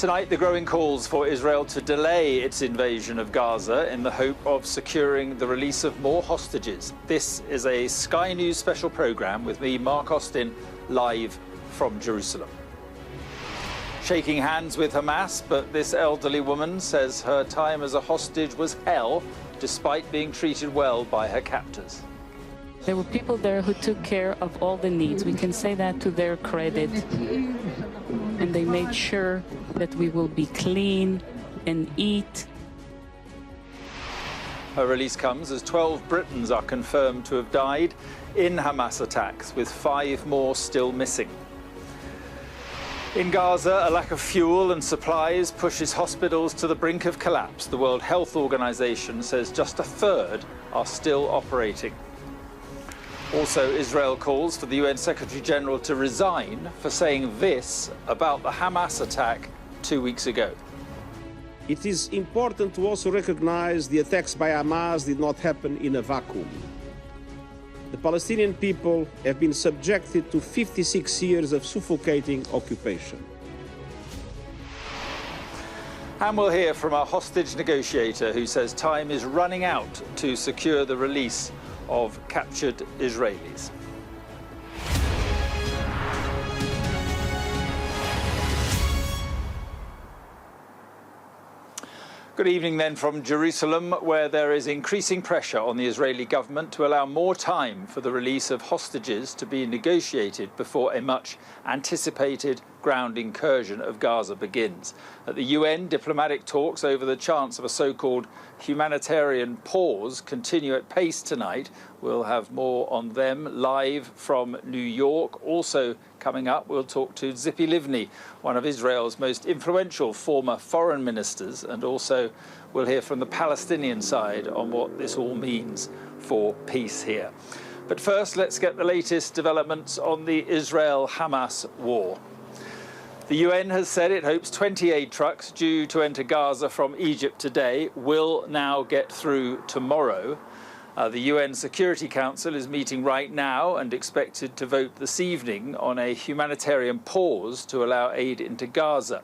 Tonight, the growing calls for Israel to delay its invasion of Gaza in the hope of securing the release of more hostages. This is a Sky News special programme with me, Mark Austin, live from Jerusalem. Shaking hands with Hamas, but this elderly woman says her time as a hostage was hell, despite being treated well by her captors. There were people there who took care of all the needs. We can say that to their credit. And they made sure that we will be clean and eat. Her release comes as 12 Britons are confirmed to have died in Hamas attacks, with 5 more still missing. In Gaza, a lack of fuel and supplies pushes hospitals to the brink of collapse. The World Health Organization says just a third are still operating. Also, Israel calls for the UN Secretary-General to resign for saying this about the Hamas attack 2 weeks ago. It is important to also recognize the attacks by Hamas did not happen in a vacuum. The Palestinian people have been subjected to 56 years of suffocating occupation. And we'll hear from our hostage negotiator who says time is running out to secure the release of captured Israelis. Good evening then from Jerusalem, where there is increasing pressure on the Israeli government to allow more time for the release of hostages to be negotiated before a much anticipated ground incursion of Gaza begins. At the UN, diplomatic talks over the chance of a so-called humanitarian pause continue at pace tonight. We'll have more on them live from New York. Also coming up, we'll talk to Tzipi Livni, one of Israel's most influential former foreign ministers, and also we'll hear from the Palestinian side on what this all means for peace here. But first, let's get the latest developments on the Israel-Hamas war. The UN has said it hopes 28 trucks due to enter Gaza from Egypt today will now get through tomorrow. The UN Security Council is meeting right now and expected to vote this evening on a humanitarian pause to allow aid into Gaza.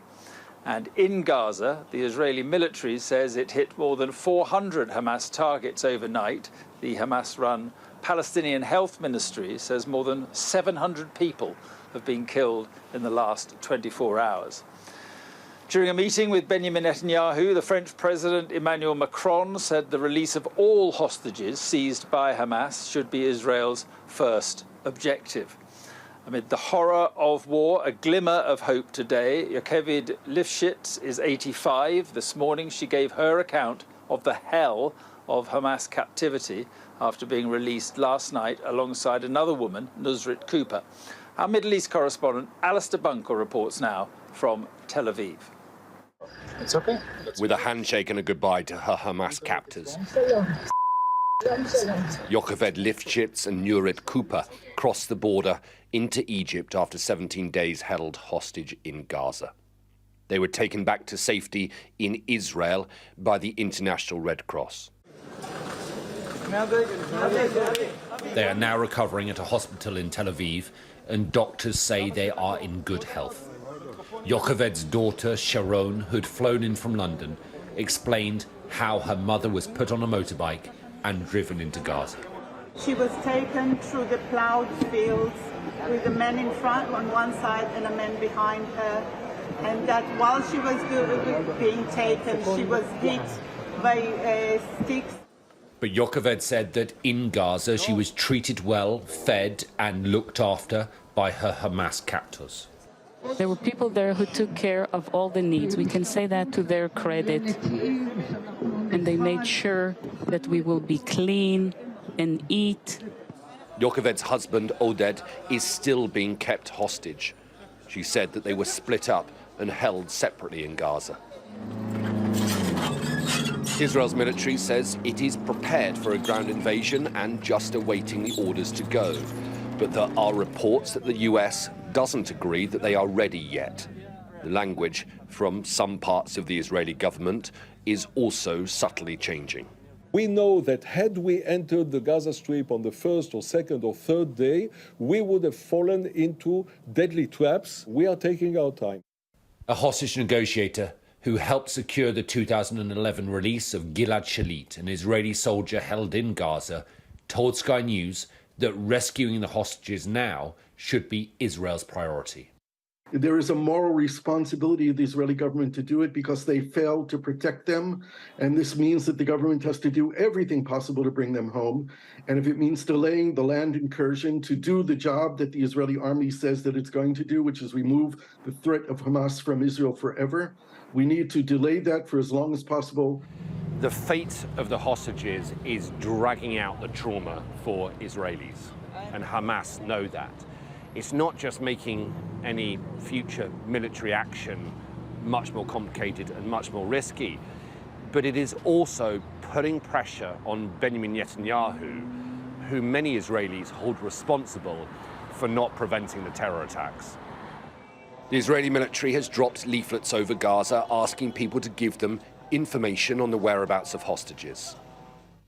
And in Gaza, the Israeli military says it hit more than 400 Hamas targets overnight. The Hamas-run Palestinian Health Ministry says more than 700 people have been killed in the last 24 hours. During a meeting with Benjamin Netanyahu, the French President Emmanuel Macron said the release of all hostages seized by Hamas should be Israel's first objective. Amid the horror of war, a glimmer of hope today. Yocheved Lifshitz is 85. This morning she gave her account of the hell of Hamas captivity after being released last night alongside another woman, Nusret Cooper. Our Middle East correspondent Alistair Bunkle reports now from Tel Aviv. It's okay. With a handshake and a goodbye to her Hamas captors, Yocheved Lifshitz and Nusret Cooper crossed the border into Egypt after 17 days held hostage in Gaza. They were taken back to safety in Israel by the International Red Cross. They are now recovering at a hospital in Tel Aviv, and doctors say they are in good health. Yocheved's daughter, Sharon, who'd flown in from London, explained how her mother was put on a motorbike and driven into Gaza. She was taken through the plowed fields with a man in front on one side and a man behind her, and that while she was being taken, she was hit by sticks. But Yocheved said that in Gaza she was treated well, fed and looked after by her Hamas captors. There were people there who took care of all the needs. We can say that to their credit. And they made sure that we will be clean and eat. Yocheved's husband, Oded, is still being kept hostage. She said that they were split up and held separately in Gaza. Israel's military says it is prepared for a ground invasion and just awaiting the orders to go. But there are reports that the US doesn't agree that they are ready yet. The language from some parts of the Israeli government is also subtly changing. We know that had we entered the Gaza Strip on the first or second or third day, we would have fallen into deadly traps. We are taking our time. A hostage negotiator who helped secure the 2011 release of Gilad Shalit, an Israeli soldier held in Gaza, told Sky News that rescuing the hostages now should be Israel's priority. There is a moral responsibility of the Israeli government to do it because they failed to protect them. And this means that the government has to do everything possible to bring them home. And if it means delaying the land incursion to do the job that the Israeli army says that it's going to do, which is remove the threat of Hamas from Israel forever, we need to delay that for as long as possible. The fate of the hostages is dragging out the trauma for Israelis, and Hamas know that. It's not just making any future military action much more complicated and much more risky, but it is also putting pressure on Benjamin Netanyahu, who many Israelis hold responsible for not preventing the terror attacks. The Israeli military has dropped leaflets over Gaza asking people to give them information on the whereabouts of hostages.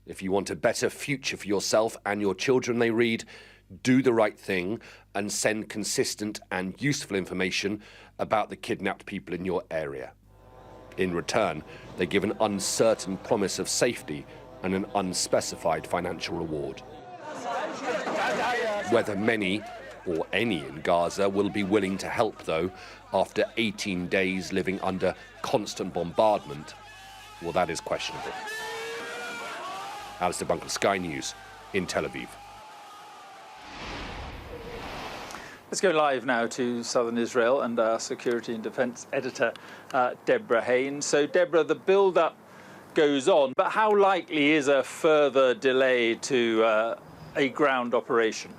If you want a better future for yourself and your children, they read, do the right thing and send consistent and useful information about the kidnapped people in your area. In return, they give an uncertain promise of safety and an unspecified financial reward. Whether many or any in Gaza will be willing to help, though, after 18 days living under constant bombardment, well, that is questionable. Alistair Bunkle, Sky News, in Tel Aviv. Let's go live now to southern Israel and our security and defence editor, Deborah Haynes. So, Deborah, the build-up goes on, but how likely is a further delay to a ground operation?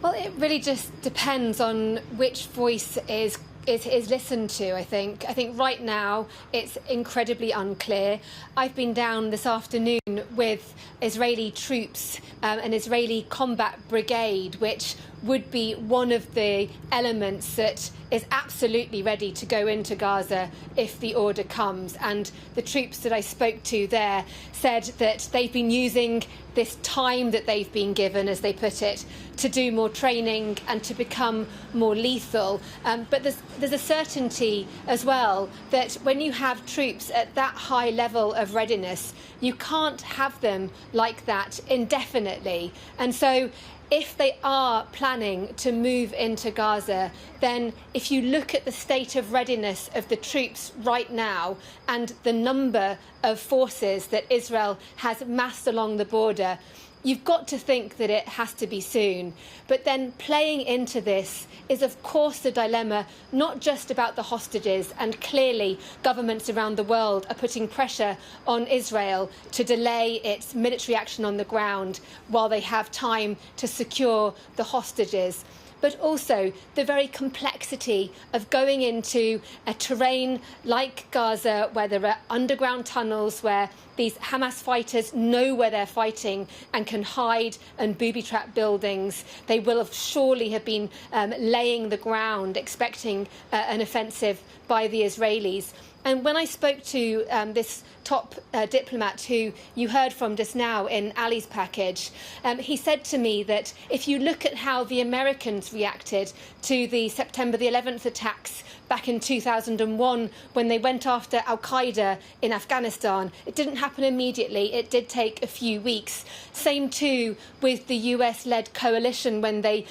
Well, it really just depends on which voice is listened to, I think. I think right now it's incredibly unclear. I've been down this afternoon with Israeli troops, an Israeli combat brigade, which would be one of the elements that is absolutely ready to go into Gaza if the order comes. And the troops that I spoke to there said that they've been using this time that they've been given, as they put it, to do more training and to become more lethal. But there's a certainty as well that when you have troops at that high level of readiness, you can't have them like that indefinitely. And so if they are planning to move into Gaza, then if you look at the state of readiness of the troops right now and the number of forces that Israel has massed along the border, you've got to think that it has to be soon. But then playing into this is, of course, the dilemma, not just about the hostages, and clearly governments around the world are putting pressure on Israel to delay its military action on the ground while they have time to secure the hostages. But also the very complexity of going into a terrain like Gaza, where there are underground tunnels, where these Hamas fighters know where they're fighting and can hide and booby-trap buildings. They will have surely have been laying the ground, expecting an offensive by the Israelis. And when I spoke to this top diplomat who you heard from just now in Ali's package, he said to me that if you look at how the Americans reacted to the September the 11th attacks back in 2001, when they went after al-Qaeda in Afghanistan, it didn't happen immediately. It did take a few weeks. Same too with the US-led coalition when they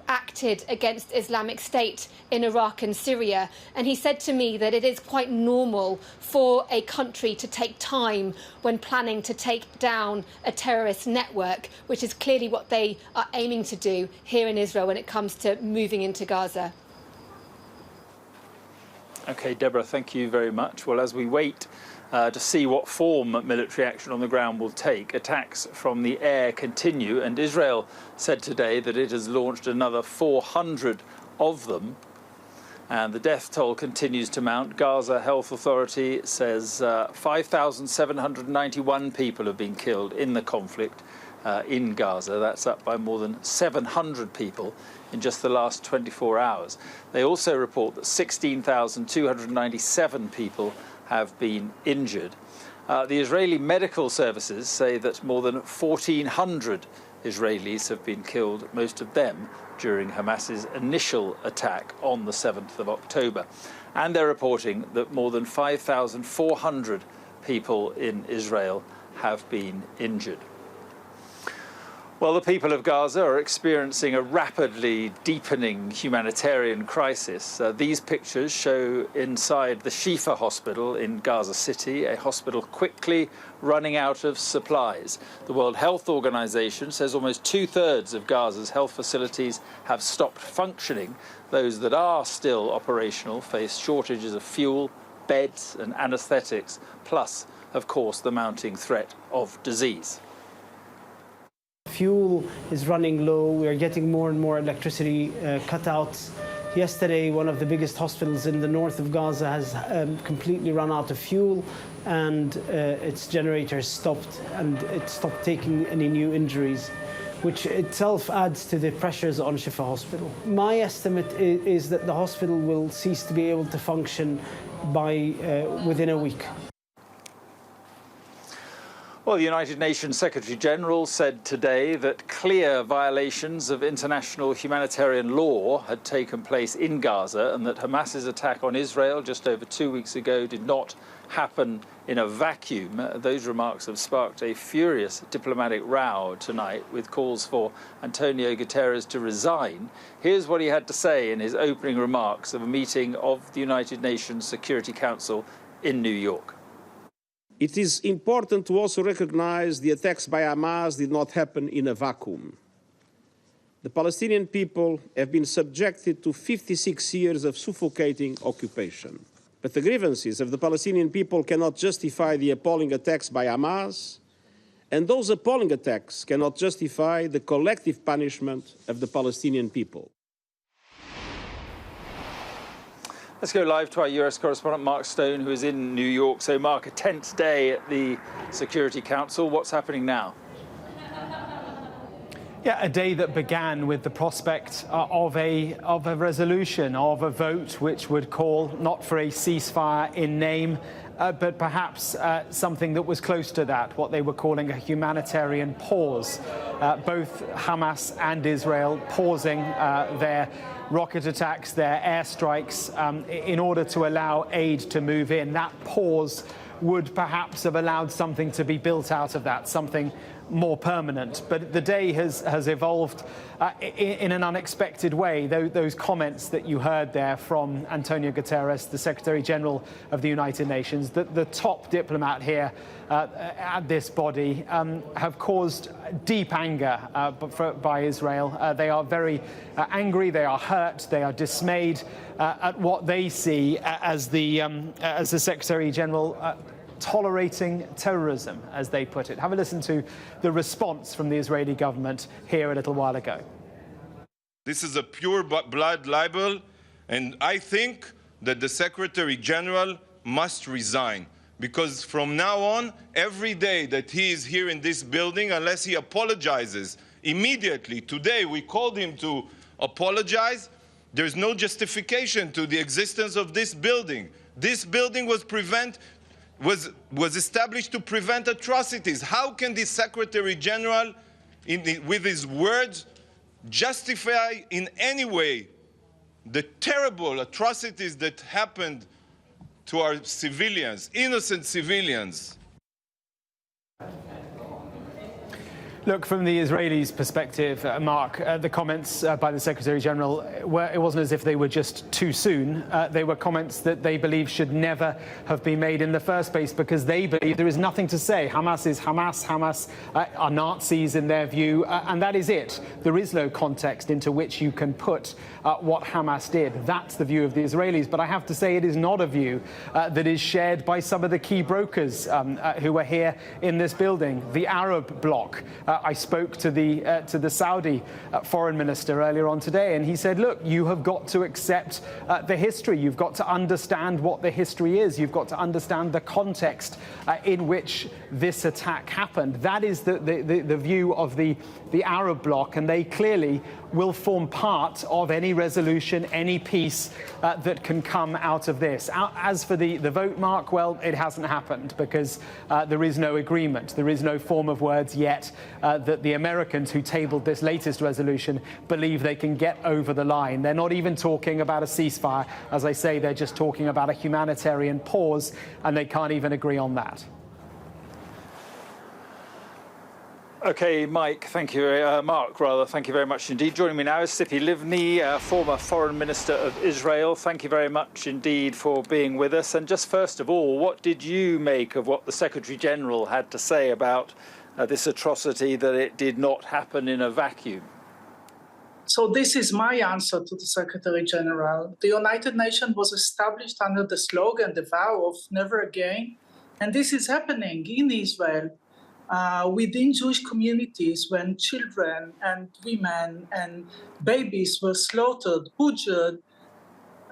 acted against Islamic State in Iraq and Syria. And he said to me that it is quite normal for a country to take time when planning to take down a terrorist network, which is clearly what they are aiming to do here in Israel when it comes to moving into Gaza. OK, Deborah, thank you very much. Well, as we wait to see what form military action on the ground will take, attacks from the air continue, and Israel said today that it has launched another 400 of them, and the death toll continues to mount. Gaza Health Authority says 5,791 people have been killed in the conflict in Gaza. That's up by more than 700 people in just the last 24 hours. They also report that 16,297 people have been injured. The Israeli medical services say that more than 1,400 Israelis have been killed, most of them during Hamas's initial attack on the 7th of October. And they're reporting that more than 5,400 people in Israel have been injured. Well, the people of Gaza are experiencing a rapidly deepening humanitarian crisis. These pictures show inside the Shifa hospital in Gaza City, a hospital quickly running out of supplies. The World Health Organization says almost two-thirds of Gaza's health facilities have stopped functioning. Those that are still operational face shortages of fuel, beds and anesthetics, plus, of course, the mounting threat of disease. Fuel is running low. We are getting more and more electricity cutouts. Yesterday, one of the biggest hospitals in the north of Gaza has completely run out of fuel, and its generators stopped, and it stopped taking any new injuries, which itself adds to the pressures on Shifa Hospital. My estimate is that the hospital will cease to be able to function by within a week. Well, the United Nations Secretary-General said today that clear violations of international humanitarian law had taken place in Gaza and that Hamas's attack on Israel just over 2 weeks ago did not happen in a vacuum. Those remarks have sparked a furious diplomatic row tonight with calls for António Guterres to resign. Here's what he had to say in his opening remarks of a meeting of the United Nations Security Council in New York. It is important to also recognize the attacks by Hamas did not happen in a vacuum. The Palestinian people have been subjected to 56 years of suffocating occupation. But the grievances of the Palestinian people cannot justify the appalling attacks by Hamas, and those appalling attacks cannot justify the collective punishment of the Palestinian people. Let's go live to our US correspondent, Mark Stone, who is in New York. So, Mark, a tense day at the Security Council. What's happening now? Yeah, a day that began with the prospect of a resolution, of a vote which would call not for a ceasefire in name, but perhaps something that was close to that, what they were calling a humanitarian pause. Both Hamas and Israel pausing their rocket attacks, their airstrikes, in order to allow aid to move in. That pause would perhaps have allowed something to be built out of that, something more permanent. But the day has evolved in an unexpected way. Those comments that you heard there from António Guterres, the Secretary-General of the United Nations, the top diplomat here at this body, have caused deep anger by Israel. They are very angry, they are hurt, they are dismayed at what they see as the Secretary-General tolerating terrorism, as they put it. Have a listen to the response from the Israeli government here a little while ago. This is a pure blood libel, and I think that the Secretary General must resign, because from now on, every day that he is here in this building, unless he apologizes immediately, today we called him to apologize, there's no justification to the existence of this building. This building was established to prevent atrocities. How can the Secretary General, with his words, justify in any way the terrible atrocities that happened to our civilians, innocent civilians? Look, from the Israelis' perspective, Mark, the comments by the Secretary-General, it wasn't as if they were just too soon. They were comments that they believe should never have been made in the first place, because they believe there is nothing to say. Hamas is Hamas. Hamas are Nazis in their view, and that is it. There is no context into which you can put what Hamas did. That's the view of the Israelis. But I have to say it is not a view that is shared by some of the key brokers who are here in this building, the Arab bloc. I spoke to the Saudi foreign minister earlier on today, and he said, look, you have got to accept the history. You've got to understand what the history is. You've got to understand the context in which this attack happened. That is the view of the Arab bloc, and they clearly will form part of any resolution, any peace that can come out of this. As for the vote, Mark, well, it hasn't happened because there is no agreement. There is no form of words yet that the Americans who tabled this latest resolution believe they can get over the line. They're not even talking about a ceasefire. As I say, they're just talking about a humanitarian pause, and they can't even agree on that. OK, Mike, thank you. Mark, rather, thank you very much indeed. Joining me now is Tzipi Livni, former Foreign Minister of Israel. Thank you very much indeed for being with us. And just first of all, what did you make of what the Secretary-General had to say about this atrocity, that it did not happen in a vacuum? So this is my answer to the Secretary-General. The United Nations was established under the slogan, the vow of never again. And this is happening in Israel. Within Jewish communities, when children and women and babies were slaughtered, butchered,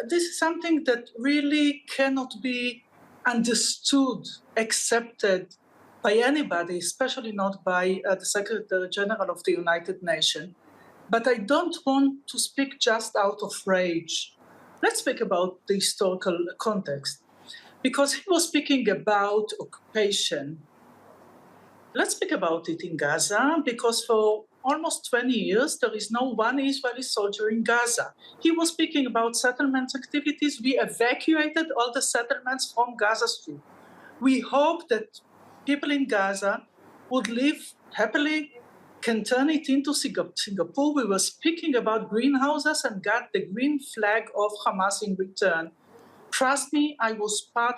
this is something that really cannot be understood, accepted by anybody, especially not by the Secretary General of the United Nations. But I don't want to speak just out of rage. Let's speak about the historical context. Because he was speaking about occupation. Let's speak about it in Gaza, because for almost 20 years, there is no one Israeli soldier in Gaza. He was speaking about settlement activities. We evacuated all the settlements from Gaza Strip. We hope that people in Gaza would live happily, can turn it into Singapore. We were speaking about greenhouses and got the green flag of Hamas in return. Trust me, I was part,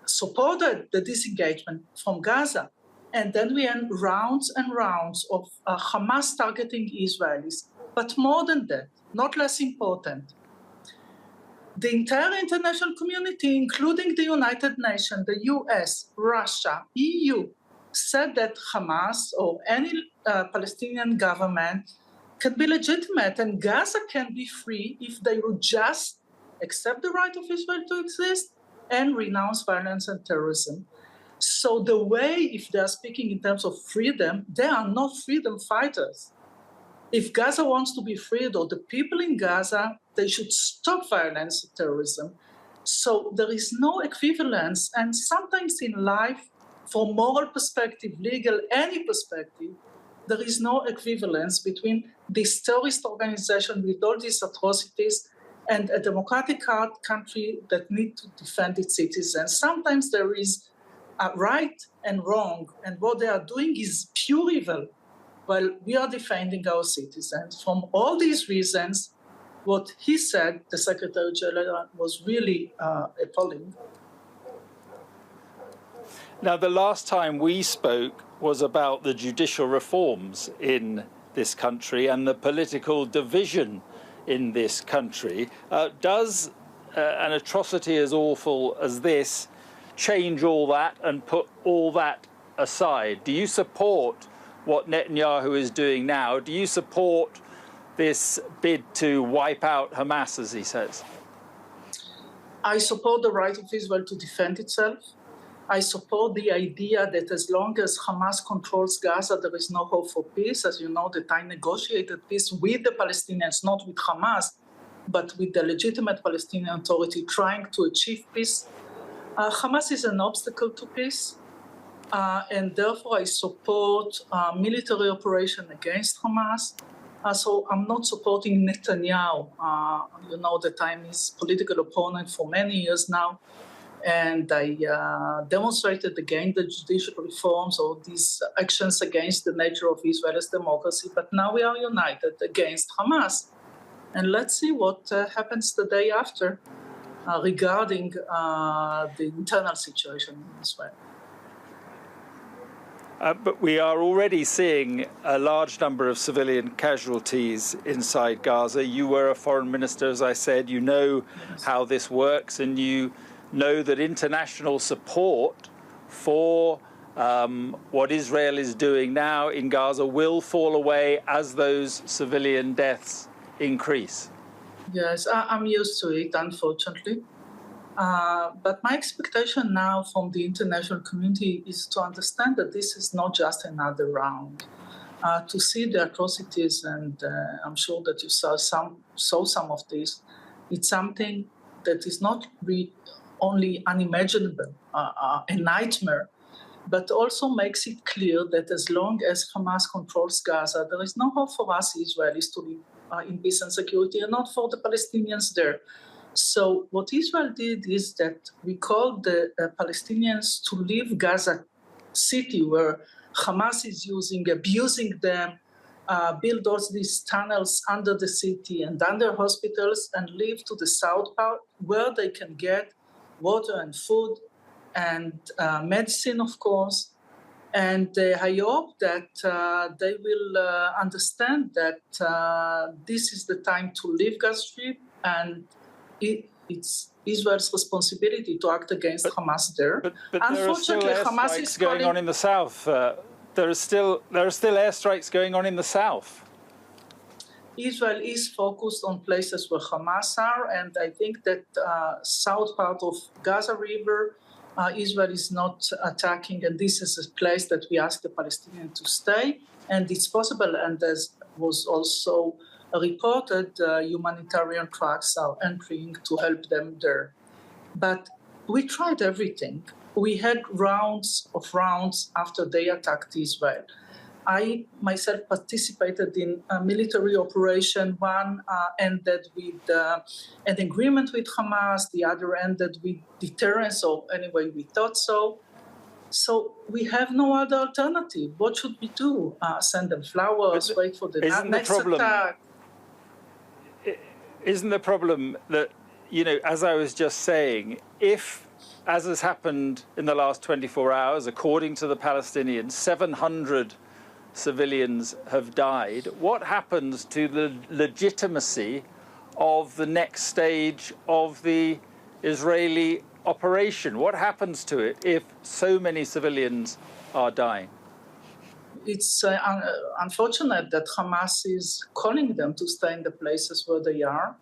supported the disengagement from Gaza. And then we had rounds and rounds of Hamas targeting Israelis. But more than that, not less important, the entire international community, including the United Nations, the US, Russia, EU, said that Hamas or any Palestinian government can be legitimate and Gaza can be free if they would just accept the right of Israel to exist and renounce violence and terrorism. So the way, if they are speaking in terms of freedom, they are not freedom fighters. If Gaza wants to be freed, or the people in Gaza, they should stop violence and terrorism. So there is no equivalence. And sometimes in life, from moral perspective, legal, any perspective, there is no equivalence between this terrorist organization with all these atrocities and a democratic country that needs to defend its citizens. Sometimes there is a right and wrong, and what they are doing is pure evil, while we are defending our citizens. From all these reasons, what he said, the Secretary General, was really appalling. Now, the last time we spoke was about the judicial reforms in this country and the political division in this country. Does an atrocity as awful as this change all that and put all that aside? Do you support what Netanyahu is doing now? Do you support this bid to wipe out Hamas, as he says? I support the right of Israel to defend itself. I support the idea that as long as Hamas controls Gaza, there is no hope for peace. As you know, that I negotiated peace with the Palestinians, not with Hamas, but with the legitimate Palestinian Authority trying to achieve peace. Hamas is an obstacle to peace, and therefore I support military operation against Hamas. So I'm not supporting Netanyahu. You know that I'm his political opponent for many years now. And I demonstrated again the judicial reforms or these actions against the nature of Israel's democracy. But now we are united against Hamas. And let's see what happens the day after regarding the internal situation in Israel. But we are already seeing a large number of civilian casualties inside Gaza. You were a foreign minister, as I said. You know how this works, and you know that international support for what Israel is doing now in Gaza will fall away as those civilian deaths increase. Yes, I'm used to it, unfortunately. But my expectation now from the international community is to understand that this is not just another round. To see the atrocities, and I'm sure that you saw some of this, it's something that is not only unimaginable, a nightmare. but also makes it clear that as long as Hamas controls Gaza, there is no hope for us Israelis to live in peace and security, and not for the Palestinians there. So what Israel did is that we called the Palestinians to leave Gaza city, where Hamas is abusing them, build all these tunnels under the city and under hospitals, and live to the south part where they can get water and food and medicine, of course. And I hope that they will understand that this is the time to leave Gaza Strip, and it's Israel's responsibility to act against Hamas there. But unfortunately, there are still Hamas is going on in the south. There are still airstrikes going on in the south. Israel is focused on places where Hamas are, and I think that south part of Gaza River, Israel is not attacking, and this is a place that we ask the Palestinians to stay, and it's possible, and as was also reported, humanitarian trucks are entering to help them there. But we tried everything. We had rounds after they attacked Israel. I myself participated in a military operation. One ended with an agreement with Hamas, the other ended with deterrence, or anyway, we thought so. So we have no other alternative. What should we do? Send them flowers, wait for the next attack? Isn't the problem that, as I was just saying, if, as has happened in the last 24 hours, according to the Palestinians, 700 civilians have died, what happens to the legitimacy of the next stage of the Israeli operation? What happens to it if so many civilians are dying? It's unfortunate that Hamas is calling them to stay in the places where they are.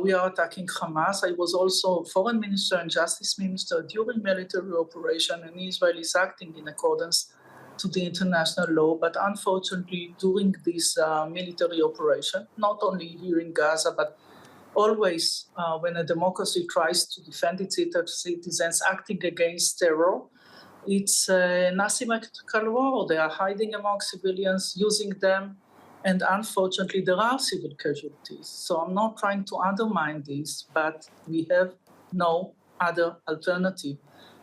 We are attacking Hamas. I was also foreign minister and justice minister during military operation, and Israel is acting in accordance to the international law. But unfortunately, during this military operation, not only here in Gaza, but always when a democracy tries to defend its citizens acting against terror, it's an asymmetrical war. They are hiding among civilians, using them, and unfortunately there are civil casualties. So I'm not trying to undermine this, but we have no other alternative.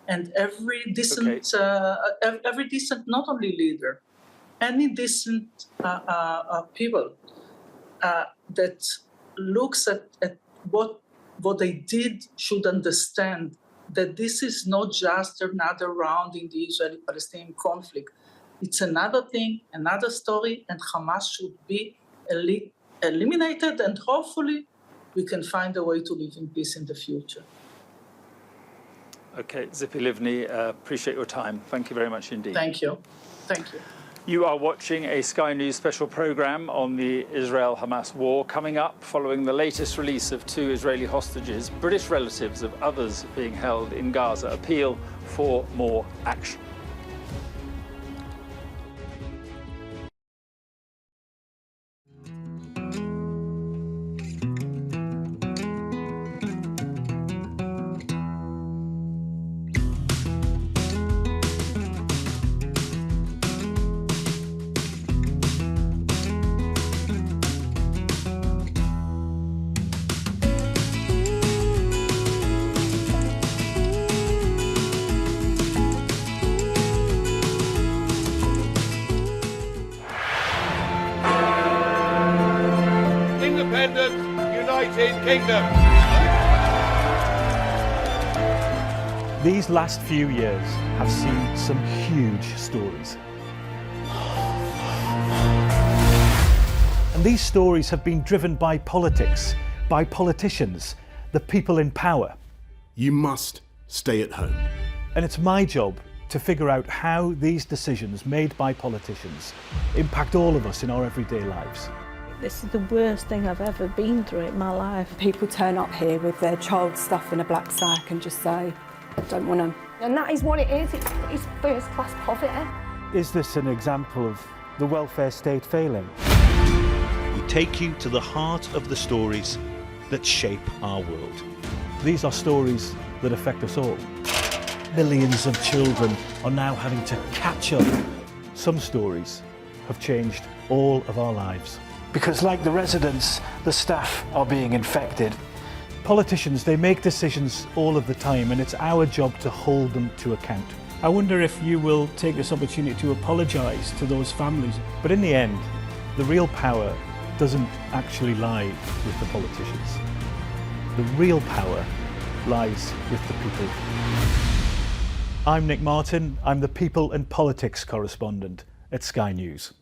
And every decent, not only leader, any decent people that looks at what they did should understand that this is not just another round in the Israeli-Palestinian conflict. It's another thing, another story, and Hamas should be eliminated, and hopefully we can find a way to live in peace in the future. Okay, Tzipi Livni, appreciate your time. Thank you very much indeed. Thank you. Thank you. You are watching a Sky News special programme on the Israel-Hamas war. Coming up, following the latest release of 2 Israeli hostages, British relatives of others being held in Gaza appeal for more action. Kingdom. These last few years have seen some huge stories. And these stories have been driven by politics, by politicians, the people in power. You must stay at home. And it's my job to figure out how these decisions made by politicians impact all of us in our everyday lives. This is the worst thing I've ever been through in my life. People turn up here with their child stuff in a black sack and just say, I don't want them. And that is what it is. It's first-class poverty. Is this an example of the welfare state failing? We take you to the heart of the stories that shape our world. These are stories that affect us all. Millions of children are now having to catch up. Some stories have changed all of our lives. Because like the residents, the staff are being infected. Politicians, they make decisions all of the time, and it's our job to hold them to account. I wonder if you will take this opportunity to apologise to those families. But in the end, the real power doesn't actually lie with the politicians. The real power lies with the people. I'm Nick Martin. I'm the People and Politics correspondent at Sky News.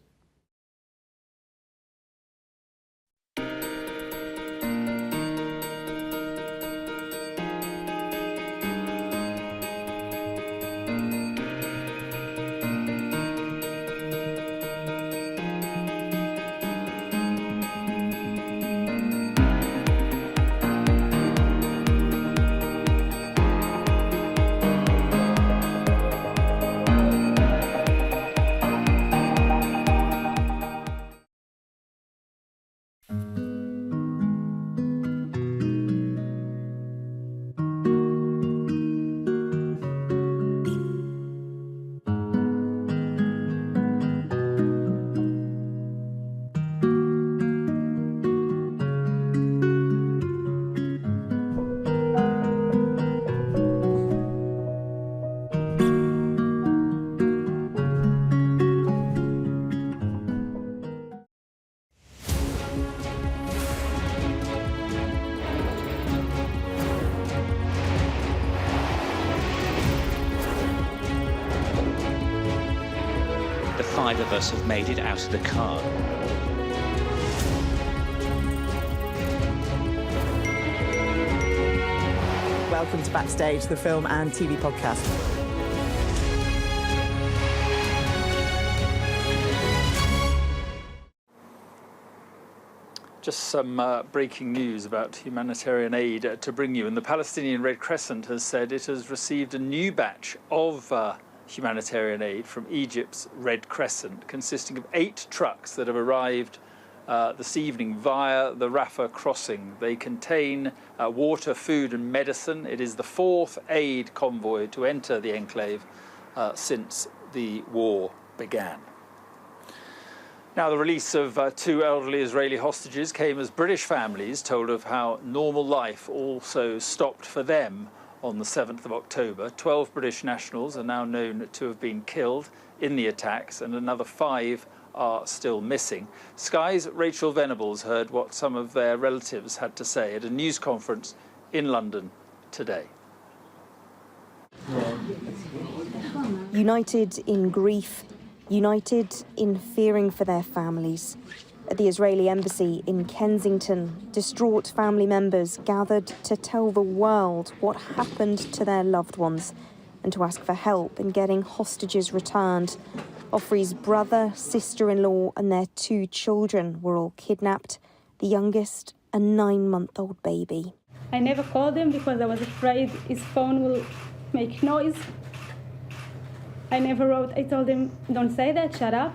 Five of us have made it out of the car. Welcome to Backstage, the film and TV podcast. Just some breaking news about humanitarian aid to bring you. And the Palestinian Red Crescent has said it has received a new batch of humanitarian aid from Egypt's Red Crescent, consisting of 8 trucks that have arrived this evening via the Rafah crossing. They contain water, food and medicine. It is the 4th aid convoy to enter the enclave since the war began. Now, the release of 2 elderly Israeli hostages came as British families told of how normal life also stopped for them on the 7th of October. 12 British nationals are now known to have been killed in the attacks, and another 5 are still missing. Sky's Rachel Venables heard what some of their relatives had to say at a news conference in London today. United in grief, united in fearing for their families. At the Israeli embassy in Kensington, distraught family members gathered to tell the world what happened to their loved ones and to ask for help in getting hostages returned. Ofri's brother, sister-in-law and their 2 children were all kidnapped, the youngest a 9-month-old baby. I never called him because I was afraid his phone will make noise. I never wrote. I told him, don't say that, shut up.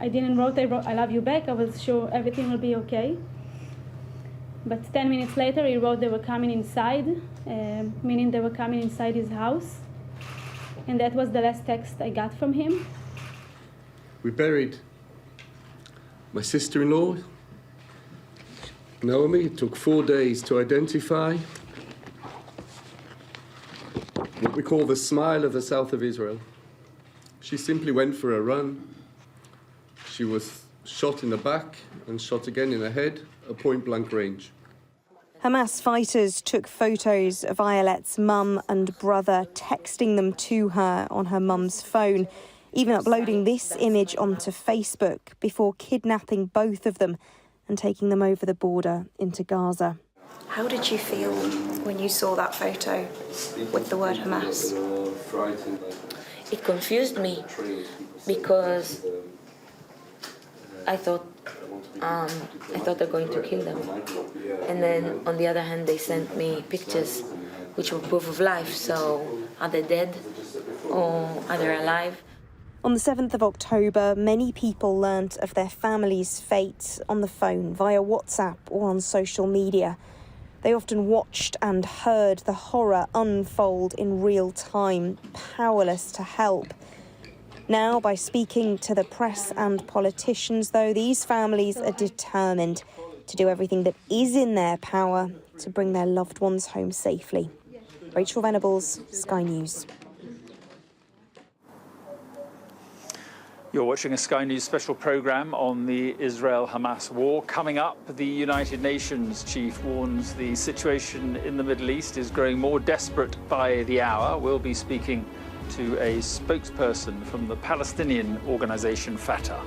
I didn't wrote, I love you back. I was sure everything will be okay. But 10 minutes later, he wrote they were coming inside, meaning they were coming inside his house. And that was the last text I got from him. We buried my sister-in-law, Naomi. It took 4 days to identify what we call the smile of the south of Israel. She simply went for a run. She was shot in the back and shot again in the head at point-blank range. Hamas fighters took photos of Ayelet's mum and brother, texting them to her on her mum's phone, even uploading this image onto Facebook before kidnapping both of them and taking them over the border into Gaza. How did you feel when you saw that photo with the word Hamas? It confused me because I thought they're going to kill them. And then, on the other hand, they sent me pictures which were proof of life. So, are they dead or are they alive? On the 7th of October, many people learnt of their family's fate on the phone, via WhatsApp or on social media. They often watched and heard the horror unfold in real time, powerless to help. Now, by speaking to the press and politicians, though, these families are determined to do everything that is in their power to bring their loved ones home safely. Rachel Venables, Sky News. You're watching a Sky News special programme on the Israel-Hamas war. Coming up, the United Nations chief warns the situation in the Middle East is growing more desperate by the hour. We'll be speaking to a spokesperson from the Palestinian organisation Fatah.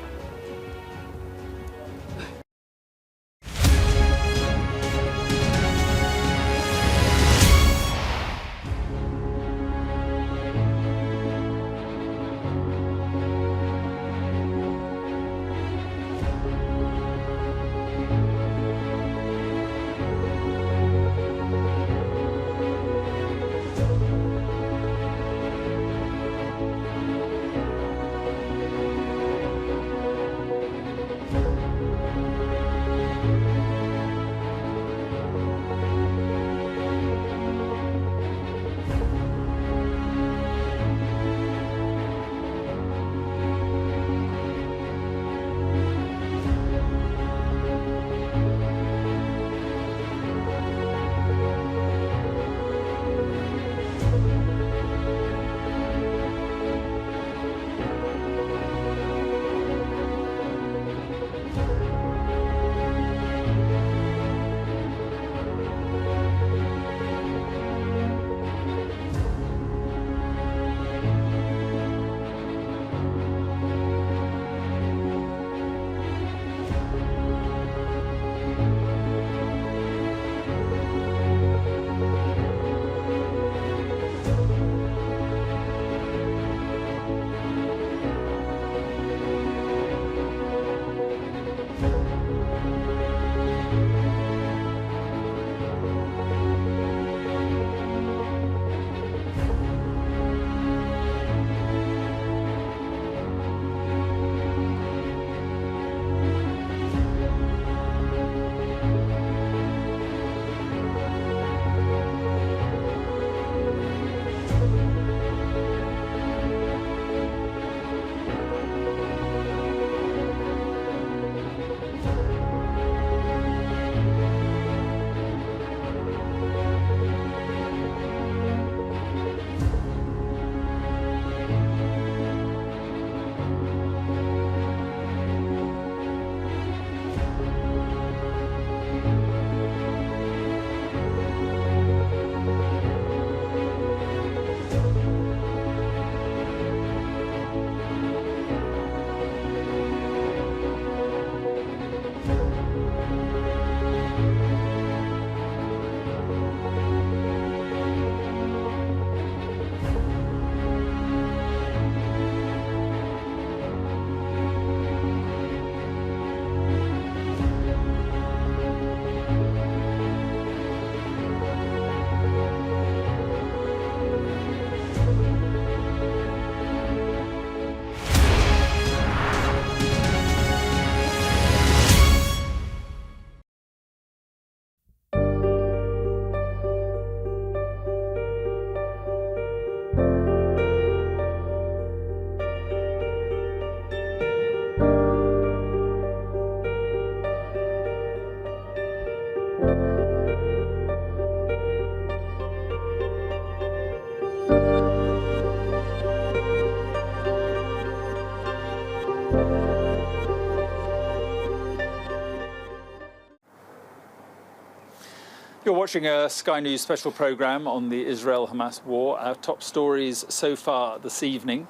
You're watching a Sky News special programme on the Israel-Hamas war. Our top stories so far this evening.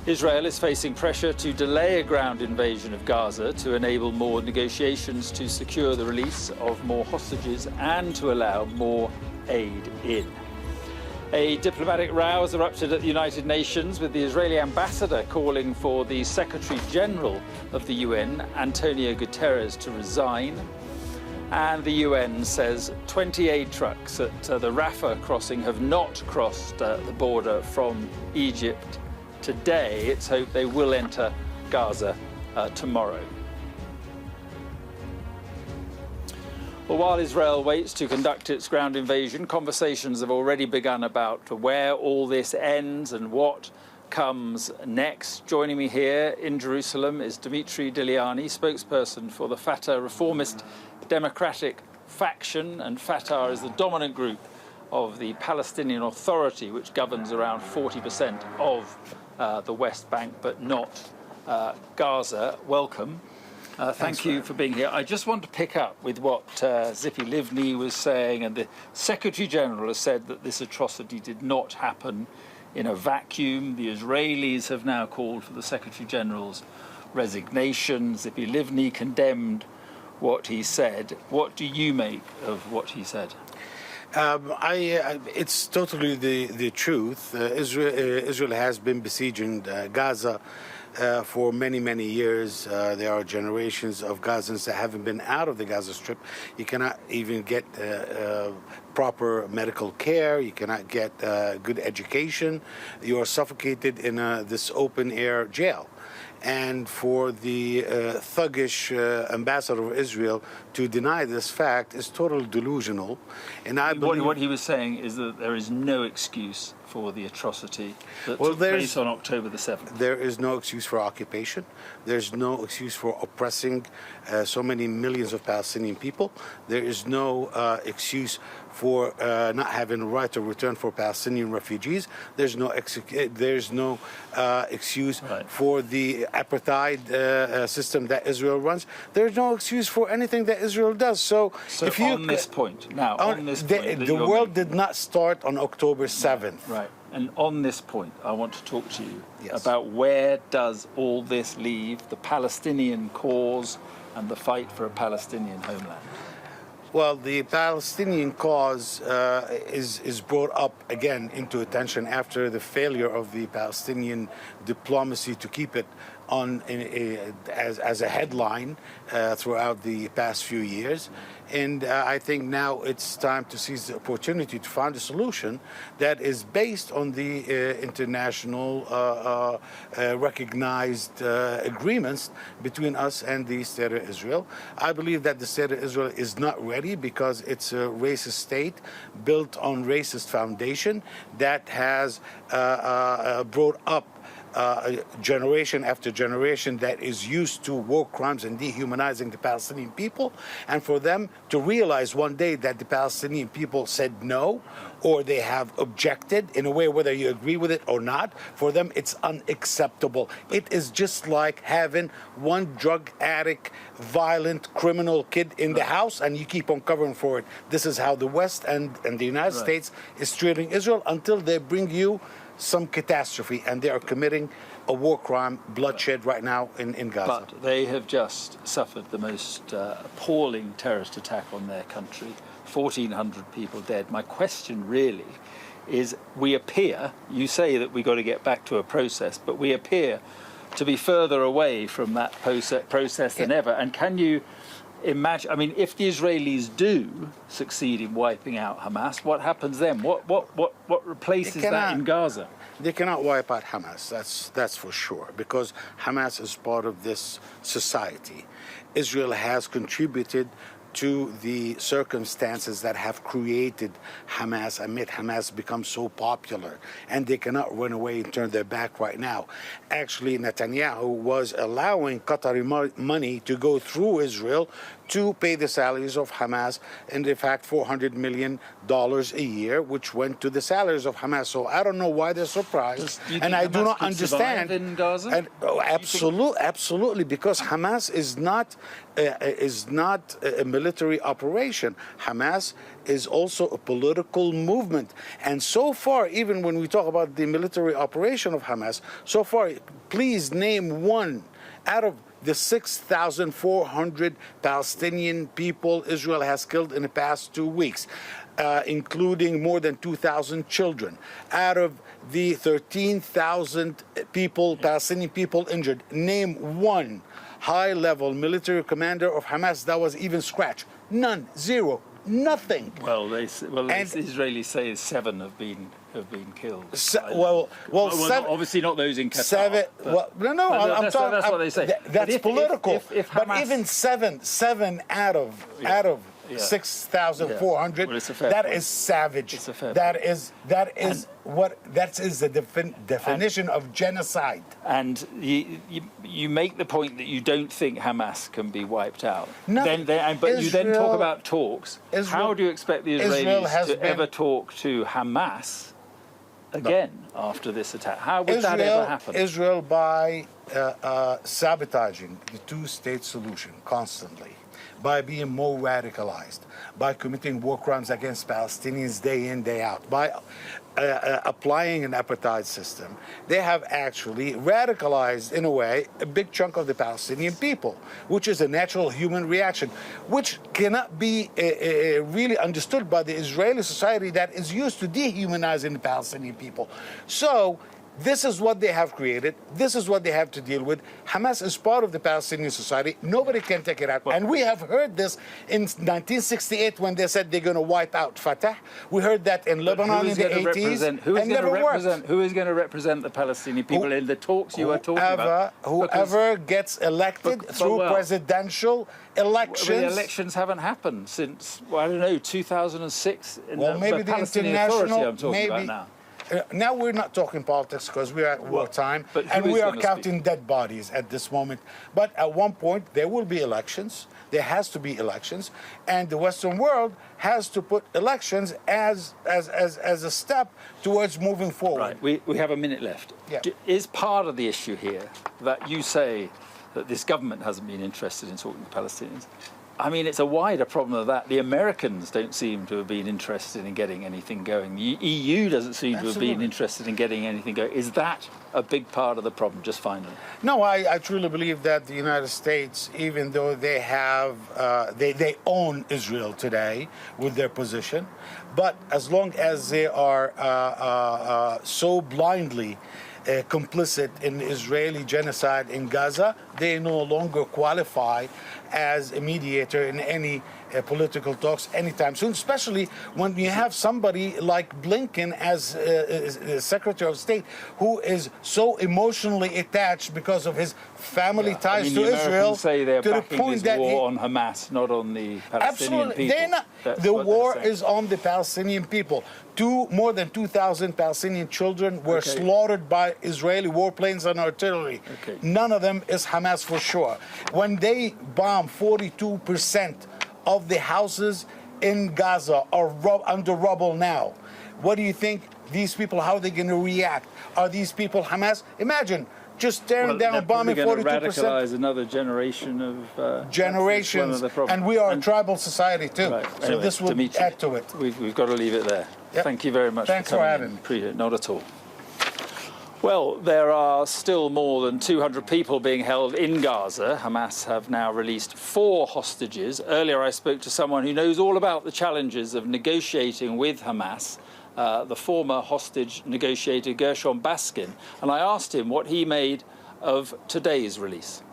Israel is facing pressure to delay a ground invasion of Gaza to enable more negotiations to secure the release of more hostages and to allow more aid in. A diplomatic row has erupted at the United Nations, with the Israeli ambassador calling for the Secretary General of the UN, António Guterres, to resign. And the UN says 20 aid trucks at the Rafah crossing have not crossed the border from Egypt today. It's hoped they will enter Gaza tomorrow. Well, while Israel waits to conduct its ground invasion, conversations have already begun about where all this ends and what comes next. Joining me here in Jerusalem is Dimitri Diliani, spokesperson for the Fatah reformist democratic faction, and Fatah is the dominant group of the Palestinian Authority, which governs around 40% of the West Bank, but not Gaza. Welcome. Thank you for being here. I just want to pick up with what Tzipi Livni was saying, and the Secretary General has said that this atrocity did not happen in a vacuum. The Israelis have now called for the Secretary General's resignation. Tzipi Livni condemned what he said. What do you make of what he said? It's totally the truth. Israel has been besieging Gaza for many, many years. There are generations of Gazans that haven't been out of the Gaza Strip. You cannot even get proper medical care. You cannot get good education. You are suffocated in this open-air jail. And for the thuggish ambassador of Israel to deny this fact is totally delusional. And I believe what he was saying is that there is no excuse for the atrocity that took place on October the 7th. There is no excuse for occupation. There's no excuse for oppressing so many millions of Palestinian people. There is no excuse for not having a right to return for Palestinian refugees. There's no excuse for the apartheid system that Israel runs. There's no excuse for anything that Israel does. So if you, on this point, now, on this point, the world did not start on October 7th. Right. And on this point, I want to talk to you about where does all this leave the Palestinian cause and the fight for a Palestinian homeland? Well, the Palestinian cause is brought up again into attention after the failure of the Palestinian diplomacy to keep it on as a headline throughout the past few years. And I think now it's time to seize the opportunity to find a solution that is based on the international recognized agreements between us and the State of Israel. I believe that the State of Israel is not ready because it's a racist state built on racist foundation that has brought up generation after generation that is used to war crimes and dehumanizing the Palestinian people, and for them to realize one day that the Palestinian people said no, or they have objected in a way, whether you agree with it or not, for them it's unacceptable. It is just like having one drug addict, violent, criminal kid in the house and you keep on covering for it. This is how the West and the United States is treating Israel until they bring you some catastrophe, and they are committing a war crime, bloodshed right now in Gaza. But they have just suffered the most appalling terrorist attack on their country, 1,400 people dead. My question really is, we appear, you say that we've got to get back to a process, but we appear to be further away from that process than ever. And can you imagine, I mean, if the Israelis do succeed in wiping out Hamas, what happens then? What replaces that in Gaza? They cannot wipe out Hamas, that's for sure, because Hamas is part of this society. Israel has contributed to the circumstances that have created Hamas and made Hamas become so popular, and they cannot run away and turn their back right now. Actually, Netanyahu was allowing Qatari money to go through Israel to pay the salaries of Hamas, and in fact $400 million a year, which went to the salaries of Hamas. So I don't know why they're surprised, and I do not understand. In Gaza? And, absolutely, because Hamas is not a military operation. Hamas is also a political movement, and so far, even when we talk about the military operation of Hamas, so far, please name one out of the 6,400 Palestinian people Israel has killed in the past 2 weeks, including more than 2,000 children. Out of the 13,000 people, Palestinian people injured, name one high-level military commander of Hamas that was even scratched. None. Zero. Nothing. Well, the Israelis say 7 have been killed. Seven, obviously not those in Qatar. That's what they say. That's political. If but even seven out of 6,400. Well, it's a fair that point. is savage. It's a fair that point. that is the definition of genocide. And you make the point that you don't think Hamas can be wiped out. No, But you then talk about talks. How do you expect the Israelis to ever talk to Hamas again after this attack? How would that ever happen? Israel, by sabotaging the two-state solution constantly, by being more radicalized, by committing war crimes against Palestinians day in, day out, by applying an apartheid system, they have actually radicalized, in a way, a big chunk of the Palestinian people, which is a natural human reaction, which cannot be really understood by the Israeli society that is used to dehumanizing the Palestinian people. So this is what they have created. This is what they have to deal with. Hamas is part of the Palestinian society. Nobody can take it out. And we have heard this in 1968 when they said they're going to wipe out Fatah. We heard that in Lebanon in the 80s. Who is going to represent the Palestinian people in the talks you are talking about? Whoever gets elected through presidential elections. Well, the elections haven't happened since, I don't know, 2006. Well, maybe the Palestinian Authority I'm talking about now. Now we're not talking politics because we're at wartime, and we are counting dead bodies at this moment. But at one point, there will be elections. There has to be elections, and the Western world has to put elections as a step towards moving forward. Right. We have a minute left. Yeah. Is part of the issue here that you say that this government hasn't been interested in talking to Palestinians? I mean, it's a wider problem of that. The Americans don't seem to have been interested in getting anything going. The EU doesn't seem to have been interested in getting anything going. Is that a big part of the problem, just finally? No, I truly believe that the United States, even though they have, they own Israel today with their position, but as long as they are so blindly complicit in Israeli genocide in Gaza, they no longer qualify as a mediator in any political talks anytime soon, especially when you have somebody like Blinken as Secretary of State who is so emotionally attached because of his family ties to Israel. Say they're backing this war on Hamas, not on the Palestinian people. They're not. The war is on the Palestinian people. More than 2,000 Palestinian children were slaughtered by Israeli warplanes and artillery. None of them is Hamas for sure. When they bomb 42% of the houses in Gaza are under rubble now, what do you think these people, how are they going to react? Are these people Hamas? Imagine just tearing down, bombing 42%. Radicalize another generation of generations, and we are a tribal society too. Right. So anyway, this will Dimitri, add to it. We've got to leave it there. Yep. Thank you very much. Thanks for coming having me. Appreciate it. Not at all. Well, there are still more than 200 people being held in Gaza. Hamas have now released 4 hostages. Earlier, I spoke to someone who knows all about the challenges of negotiating with Hamas, the former hostage negotiator Gershon Baskin, and I asked him what he made of today's release.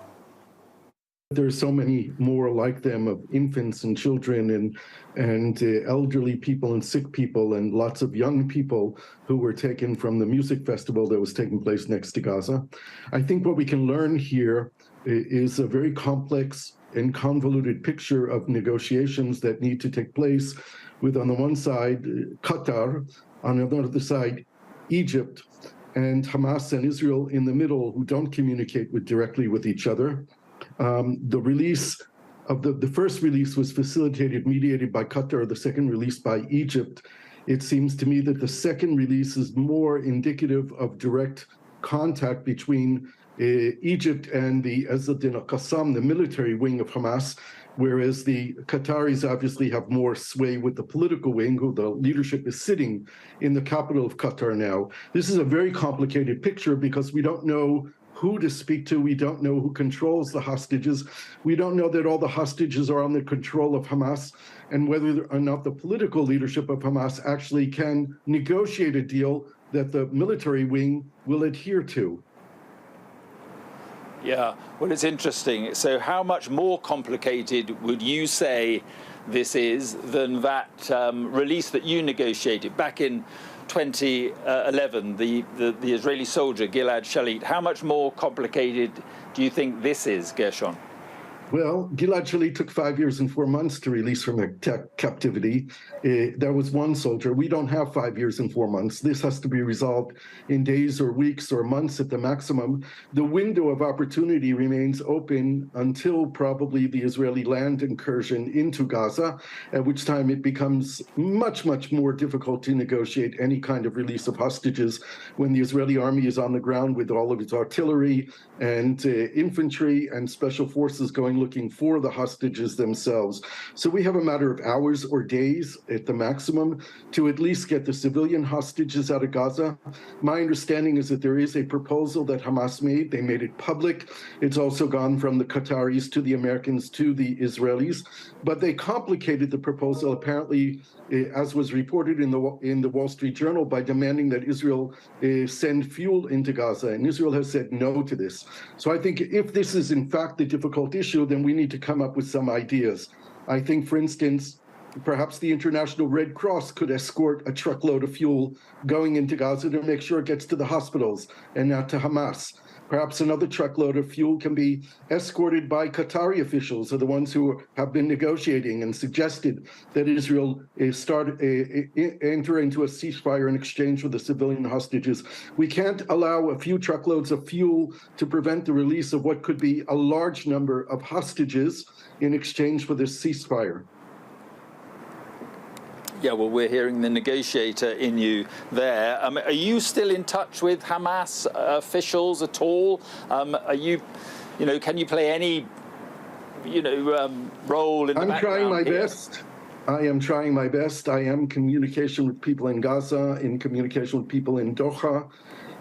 There are so many more like them, of infants and children and elderly people and sick people and lots of young people who were taken from the music festival that was taking place next to Gaza. I think what we can learn here is a very complex and convoluted picture of negotiations that need to take place with, on the one side, Qatar, on the other side, Egypt, and Hamas and Israel in the middle, who don't communicate directly with each other. The release of the first release was facilitated, mediated by Qatar, the second release by Egypt. It seems to me that the second release is more indicative of direct contact between Egypt and the Ezzedin al-Qassam, the military wing of Hamas, whereas the Qataris obviously have more sway with the political wing, who the leadership is sitting in the capital of Qatar now. This is a very complicated picture because we don't know who to speak to. We don't know who controls the hostages. We don't know that all the hostages are under control of Hamas, and whether or not the political leadership of Hamas actually can negotiate a deal that the military wing will adhere to. Yeah, well, it's interesting. So how much more complicated would you say this is than that release that you negotiated back in 2011, the Israeli soldier Gilad Shalit? How much more complicated do you think this is, Gershon? Well, Gilad Shalit took 5 years and 4 months to release from captivity. That was one soldier. We don't have 5 years and 4 months. This has to be resolved in days or weeks or months at the maximum. The window of opportunity remains open until probably the Israeli land incursion into Gaza, at which time it becomes much, much more difficult to negotiate any kind of release of hostages when the Israeli army is on the ground with all of its artillery and infantry and special forces going looking for the hostages themselves. So we have a matter of hours or days at the maximum to at least get the civilian hostages out of Gaza. My understanding is that there is a proposal that Hamas made. They made it public. It's also gone from the Qataris to the Americans to the Israelis. But they complicated the proposal, apparently, as was reported in the Wall Street Journal, by demanding that Israel send fuel into Gaza. And Israel has said no to this. So I think if this is in fact the difficult issue, then we need to come up with some ideas. I think, for instance, perhaps the International Red Cross could escort a truckload of fuel going into Gaza to make sure it gets to the hospitals and not to Hamas. Perhaps another truckload of fuel can be escorted by Qatari officials, or the ones who have been negotiating and suggested that Israel enter into a ceasefire in exchange for the civilian hostages. We can't allow a few truckloads of fuel to prevent the release of what could be a large number of hostages in exchange for this ceasefire. Yeah, well, we're hearing the negotiator in you there. Are you still in touch with Hamas officials at all? Are you, can you play any, role in the background? I'm trying my best. I am trying my best. I am in communication with people in Gaza, in communication with people in Doha,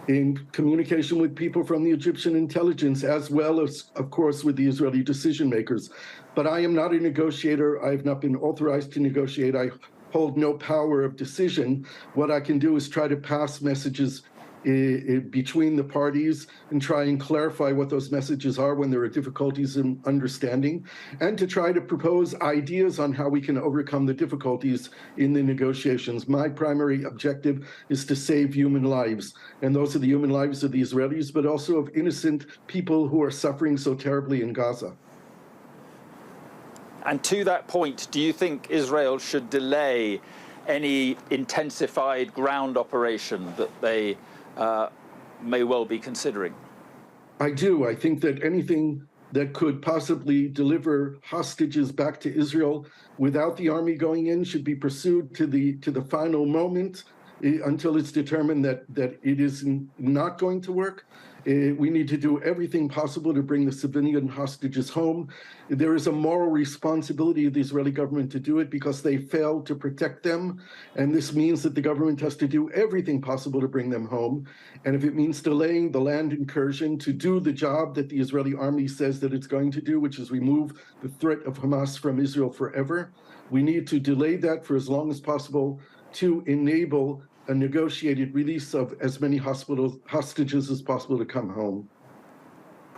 in communication with people from the Egyptian intelligence, as well as, of course, with the Israeli decision makers. But I am not a negotiator. I have not been authorized to negotiate. I hold no power of decision. What I can do is try to pass messages between the parties and try and clarify what those messages are when there are difficulties in understanding, and to try to propose ideas on how we can overcome the difficulties in the negotiations. My primary objective is to save human lives, and those are the human lives of the Israelis, but also of innocent people who are suffering so terribly in Gaza. And to that point, do you think Israel should delay any intensified ground operation that they may well be considering? I do. I think that anything that could possibly deliver hostages back to Israel without the army going in should be pursued to the final moment until it's determined that it is not going to work. We need to do everything possible to bring the civilian hostages home. There is a moral responsibility of the Israeli government to do it because they failed to protect them. And this means that the government has to do everything possible to bring them home. And if it means delaying the land incursion to do the job that the Israeli army says that it's going to do, which is remove the threat of Hamas from Israel forever, we need to delay that for as long as possible to enable a negotiated release of as many hostages as possible to come home.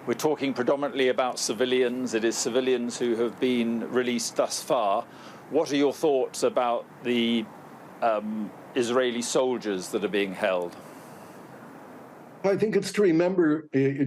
We're talking predominantly about civilians. It is civilians who have been released thus far. What are your thoughts about the Israeli soldiers that are being held? I think it's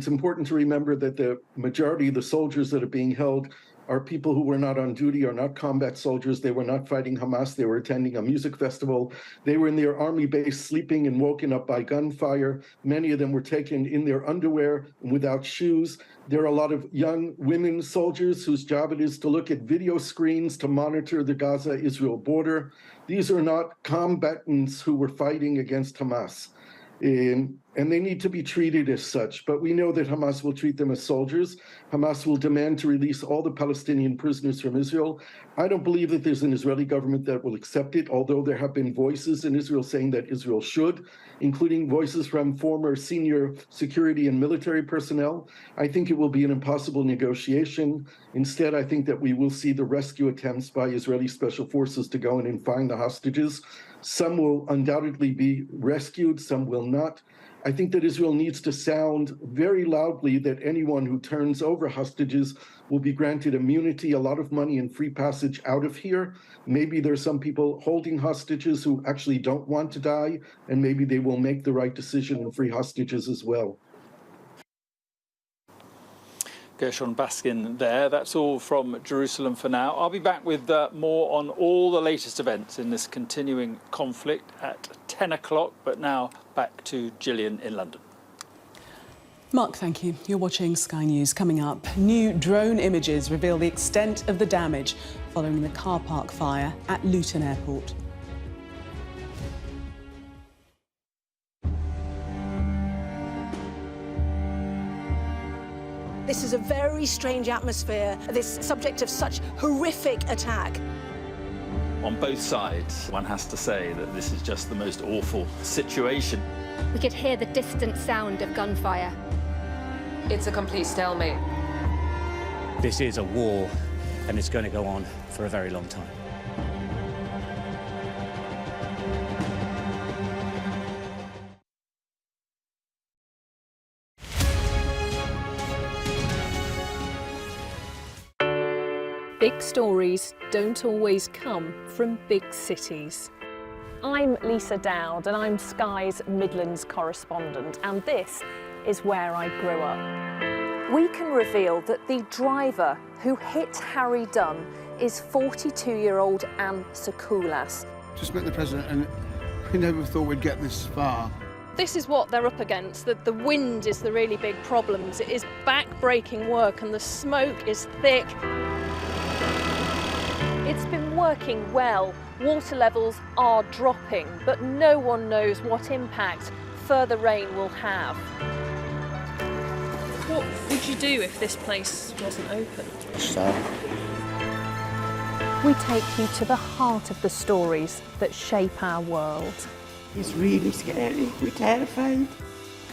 important to remember that the majority of the soldiers that are being held are people who were not on duty, are not combat soldiers. They were not fighting Hamas. They were attending a music festival. They were in their army base sleeping and woken up by gunfire. Many of them were taken in their underwear and without shoes. There are a lot of young women soldiers whose job it is to look at video screens to monitor the Gaza-Israel border. These are not combatants who were fighting against Hamas. And they need to be treated as such. But we know that Hamas will treat them as soldiers. Hamas will demand to release all the Palestinian prisoners from Israel. I don't believe that there's an Israeli government that will accept it, although there have been voices in Israel saying that Israel should, including voices from former senior security and military personnel. I think it will be an impossible negotiation. Instead, I think that we will see the rescue attempts by Israeli special forces to go in and find the hostages. Some will undoubtedly be rescued, some will not. I think that Israel needs to sound very loudly that anyone who turns over hostages will be granted immunity, a lot of money, and free passage out of here. Maybe there's some people holding hostages who actually don't want to die, and maybe they will make the right decision and free hostages as well. Gershon Baskin there. That's all from Jerusalem for now. I'll be back with more on all the latest events in this continuing conflict at 10 o'clock. But now back to Gillian in London. Mark, thank you. You're watching Sky News. Coming up, new drone images reveal the extent of the damage following the car park fire at Luton Airport. This is a very strange atmosphere, this subject of such horrific attack. On both sides, one has to say that this is just the most awful situation. We could hear the distant sound of gunfire. It's a complete stalemate. This is a war, and it's going to go on for a very long time. Big stories don't always come from big cities. I'm Lisa Dowd and I'm Sky's Midlands correspondent, and this is where I grew up. We can reveal that the driver who hit Harry Dunn is 42-year-old Anne Sakulas. Just met the president and we never thought we'd get this far. This is what they're up against. The wind is the really big problem. It is back-breaking work and the smoke is thick. It's been working well. Water levels are dropping, but no one knows what impact further rain will have. What would you do if this place wasn't open? We take you to the heart of the stories that shape our world. It's really scary. We're terrified.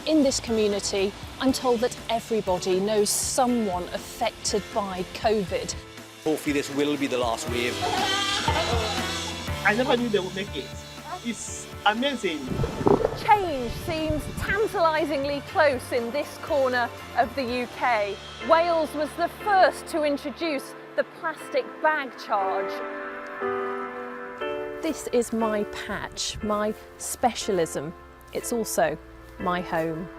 In this community, I'm told that everybody knows someone affected by COVID. Hopefully this will be the last wave. I never knew they would make it. It's amazing. Change seems tantalisingly close in this corner of the UK. Wales was the first to introduce the plastic bag charge. This is my patch, my specialism. It's also my home.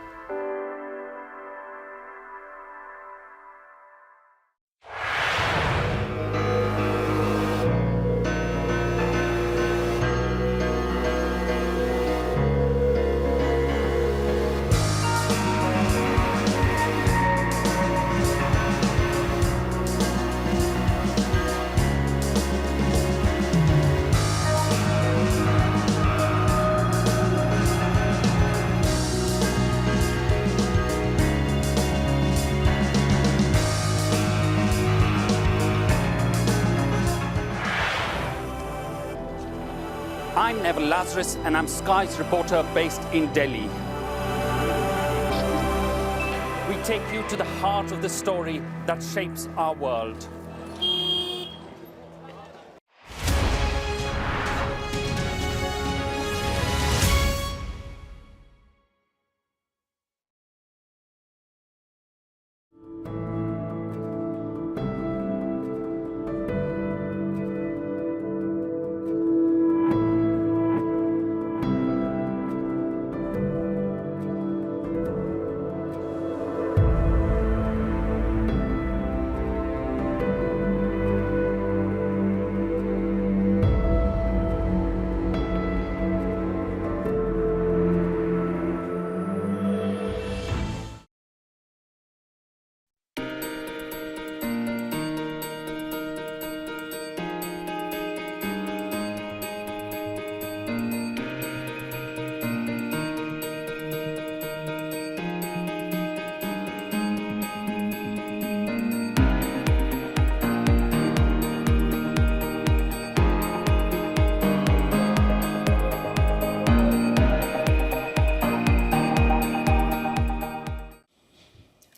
I'm Neville Lazarus and I'm Sky's reporter based in Delhi. We take you to the heart of the story that shapes our world.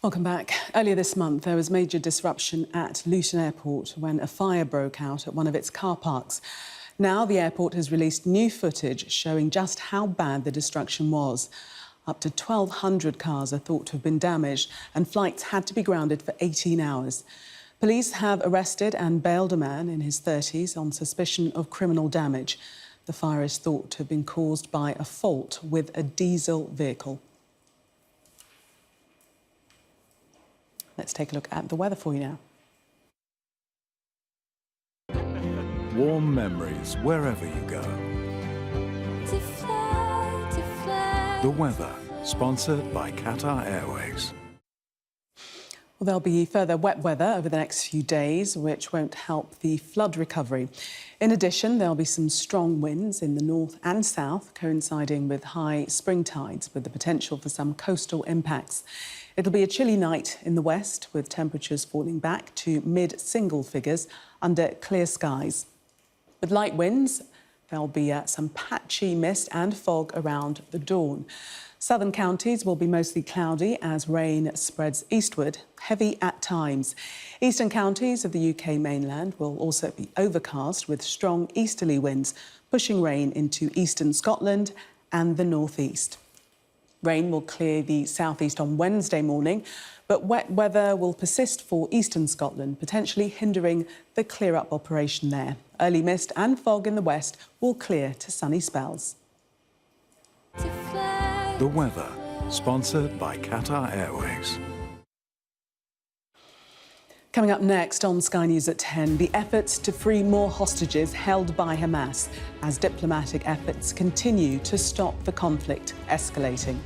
Welcome back. Earlier this month, there was major disruption at Luton Airport when a fire broke out at one of its car parks. Now the airport has released new footage showing just how bad the destruction was. Up to 1,200 cars are thought to have been damaged and flights had to be grounded for 18 hours. Police have arrested and bailed a man in his 30s on suspicion of criminal damage. The fire is thought to have been caused by a fault with a diesel vehicle. Let's take a look at the weather for you now. Warm memories wherever you go. The weather, sponsored by Qatar Airways. Well, there'll be further wet weather over the next few days, which won't help the flood recovery. In addition, there'll be some strong winds in the north and south, coinciding with high spring tides, with the potential for some coastal impacts. It'll be a chilly night in the west, with temperatures falling back to mid-single figures under clear skies. With light winds, there'll be some patchy mist and fog around the dawn. Southern counties will be mostly cloudy as rain spreads eastward, heavy at times. Eastern counties of the UK mainland will also be overcast with strong easterly winds, pushing rain into eastern Scotland and the northeast. Rain will clear the southeast on Wednesday morning, but wet weather will persist for eastern Scotland, potentially hindering the clear-up operation there. Early mist and fog in the west will clear to sunny spells. The weather, sponsored by Qatar Airways. Coming up next on Sky News at 10, the efforts to free more hostages held by Hamas as diplomatic efforts continue to stop the conflict escalating.